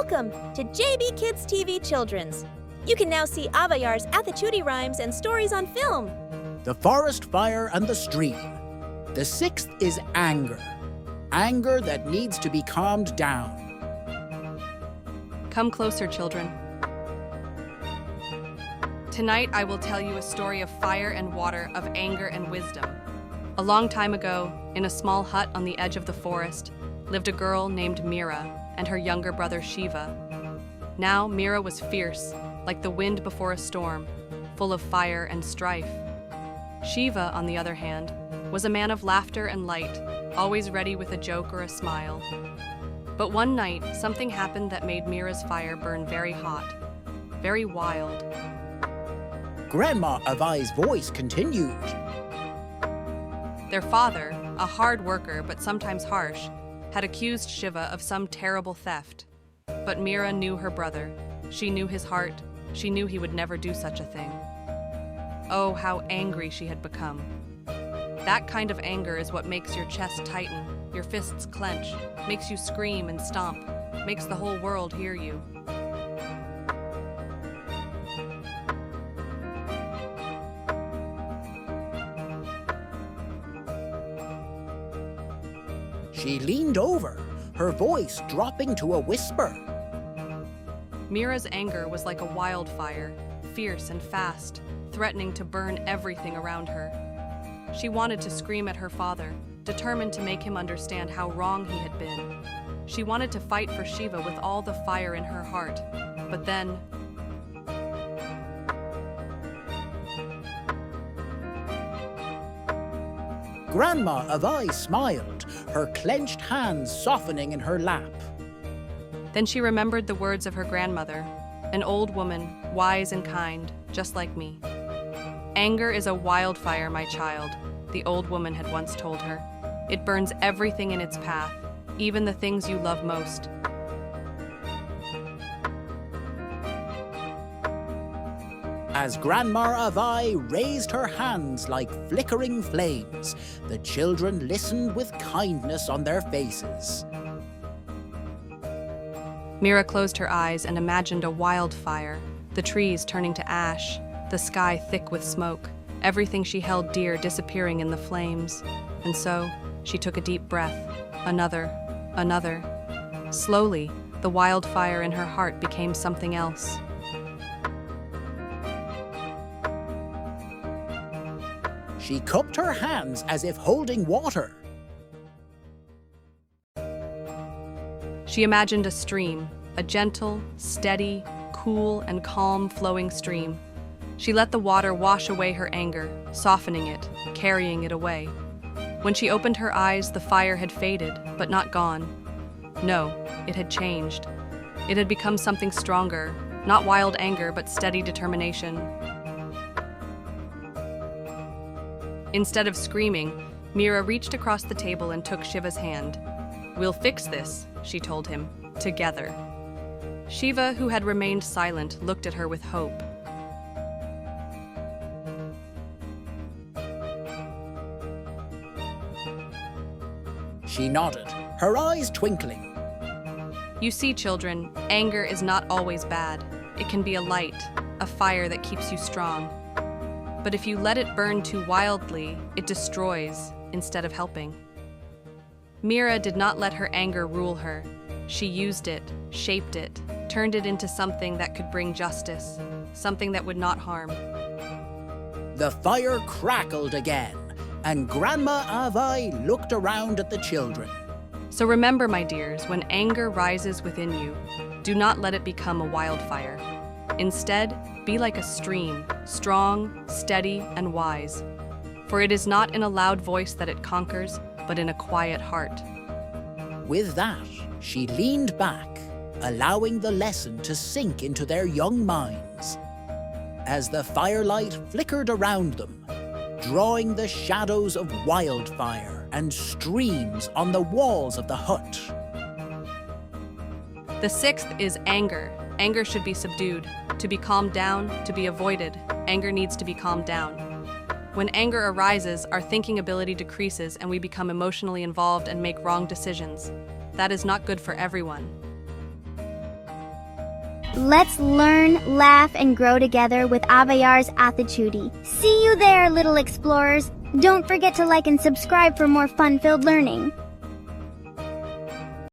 Welcome to JB Kids TV Children's. You can now see Avayar's Aathichoodi rhymes and stories on film. The forest fire and the stream. The sixth is anger. Anger that needs to be calmed down. Come closer, children. Tonight I will tell you a story of fire and water, of anger and wisdom. A long time ago, in a small hut on the edge of the forest, lived a girl named Mira and her younger brother Shiva. Now Mira was fierce, like the wind before a storm, full of fire and strife. Shiva, on the other hand, was a man of laughter and light, always ready with a joke or a smile. But one night, something happened that made Mira's fire burn very hot, very wild. Grandma Avai's voice continued. Their father, a hard worker but sometimes harsh, had accused Shiva of some terrible theft. But Mira knew her brother. She knew his heart. She knew he would never do such a thing. Oh, how angry she had become. That kind of anger is what makes your chest tighten, your fists clench, makes you scream and stomp, makes the whole world hear you. She leaned over, her voice dropping to a whisper. Mira's anger was like a wildfire, fierce and fast, threatening to burn everything around her. She wanted to scream at her father, determined to make him understand how wrong he had been. She wanted to fight for Shiva with all the fire in her heart. But then, Grandma Avai smiled, her clenched hands softening in her lap. Then she remembered the words of her grandmother, an old woman, wise and kind, just like me. Anger is a wildfire, my child, the old woman had once told her. It burns everything in its path, even the things you love most. As Grandma Avai raised her hands like flickering flames, the children listened with kindness on their faces. Mira closed her eyes and imagined a wildfire, the trees turning to ash, the sky thick with smoke, everything she held dear disappearing in the flames. And so, she took a deep breath, another. Slowly, the wildfire in her heart became something else. She cupped her hands as if holding water. She imagined a stream, a gentle, steady, cool, and calm flowing stream. She let the water wash away her anger, softening it, carrying it away. When she opened her eyes, the fire had faded, but not gone. No, it had changed. It had become something stronger, not wild anger, but steady determination. Instead of screaming, Mira reached across the table and took Shiva's hand. "We'll fix this," she told him, "together." Shiva, who had remained silent, looked at her with hope. She nodded, her eyes twinkling. You see, children, anger is not always bad. It can be a light, a fire that keeps you strong. But if you let it burn too wildly, it destroys instead of helping. Mira did not let her anger rule her. She used it, shaped it, turned it into something that could bring justice, something that would not harm. The fire crackled again, and Grandma Avai looked around at the children. So remember, my dears, when anger rises within you, do not let it become a wildfire. Instead, be like a stream, strong, steady, and wise. For it is not in a loud voice that it conquers, but in a quiet heart. With that, she leaned back, allowing the lesson to sink into their young minds. As the firelight flickered around them, drawing the shadows of wildfire and streams on the walls of the hut. The sixth is anger. Anger should be subdued. To be calmed down, to be avoided, anger needs to be calmed down. When anger arises, our thinking ability decreases and we become emotionally involved and make wrong decisions. That is not good for everyone. Let's learn, laugh, and grow together with Avayar's Aathichoodi. See you there, little explorers. Don't forget to like and subscribe for more fun-filled learning.